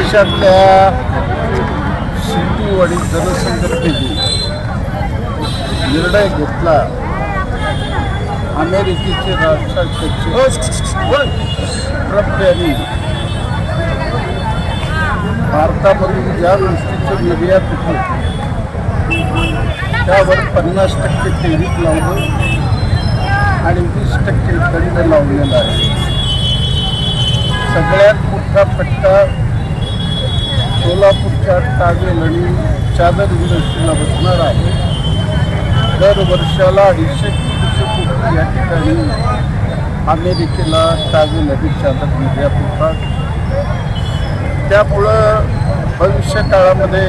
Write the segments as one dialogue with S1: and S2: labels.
S1: देशातल्या सिंधू आणि जनसंघटनेने निर्णय घेतला अमेरिकेचे राष्ट्राध्यक्ष ट्रम्प यांनी भारतामधून ज्या गोष्टीचं निर्यात होतं त्यावर 50% टेरिफ लावलं आणि 20% दंड लावलेला आहे। सगळ्यात मोठा फटका सोलापूरच्या टावेल आणि चादर इंडस्ट्रीला बसणार आहे। दर वर्षाला 250 कोटी या ठिकाणी अमेरिकेला टावेल आणि चादर निर्यात होतात। त्यामुळं भविष्य काळामध्ये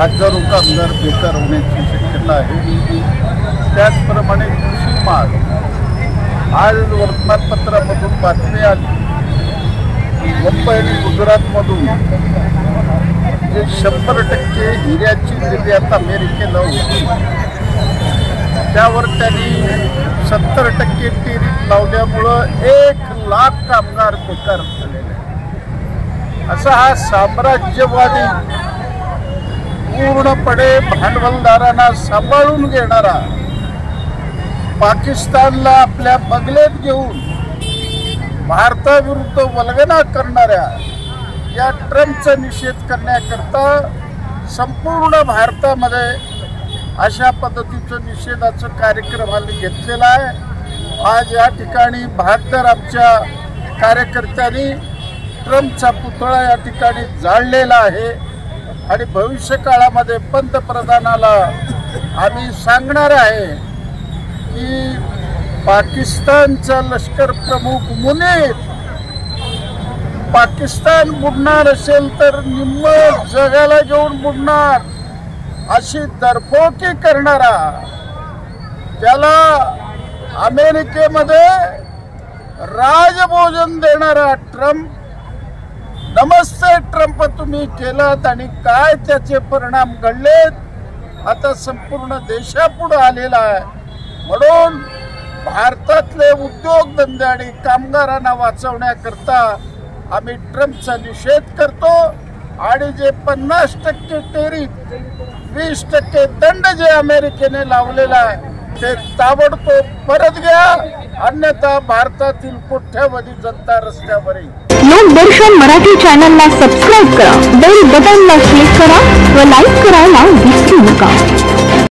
S1: हजारो कामगार बेकार होण्याची शक्यता आहे। त्याचप्रमाणे कृषी माल, आज वर्तमानपत्रामधून बातमी आली मुंबई आणि गुजरातमधून जे 100% हिऱ्याची निर्यात अमेरिकेला होती त्यावर त्यांनी 70% टेरिफ लावल्यामुळं 1 लाख कामगार बेकार झालेले। असा हा साम्राज्यवादी पूर्णपणे भांडवलदारांना सांभाळून घेणारा, पाकिस्तानला आपल्या बगलेत घेऊन भारताविरुद्ध वल्गना करणाऱ्या या ट्रम्पचा निषेध करण्याकरता संपूर्ण भारतामध्ये अशा पद्धतीचं निषेधाचं कार्यक्रम आम्ही घेतलेला आहे। आज या ठिकाणी 72 आमच्या कार्यकर्त्यांनी ट्रम्पचा पुतळा या ठिकाणी जाळलेला आहे आणि भविष्य काळामध्ये पंतप्रधानाला आम्ही सांगणार आहे की पाकिस्तानचा लष्कर प्रमुख मुनीर पाकिस्तान बुडणार असेल तर निम्म जगाला घेऊन बुडणार अशी दरफोकी करणारा, त्याला अमेरिकेमध्ये राजभोजन देणारा ट्रम्प, नमस्ते ट्रम्प तुम्ही केलात आणि काय त्याचे परिणाम घडलेत आता संपूर्ण देशापुढे आलेला आहे। म्हणून भारतातले उद्योगधंदे आणि कामगारांना वाचवण्याकरता आम्ही ट्रम्पचा निषेध करतो आणि जे 50% टेरिफ 20% दंड जे अमेरिकेने लावलेला आहे ते ताबडतोब परत घ्या, अन्यथा भारतातील कोट्यावधी जनता रस्त्यावर येईल।
S2: लोकदर्शन मराठी चॅनलला सबस्क्राईब करा, बेल बटनला क्लिक करा व लाईक करायला विसरू नका।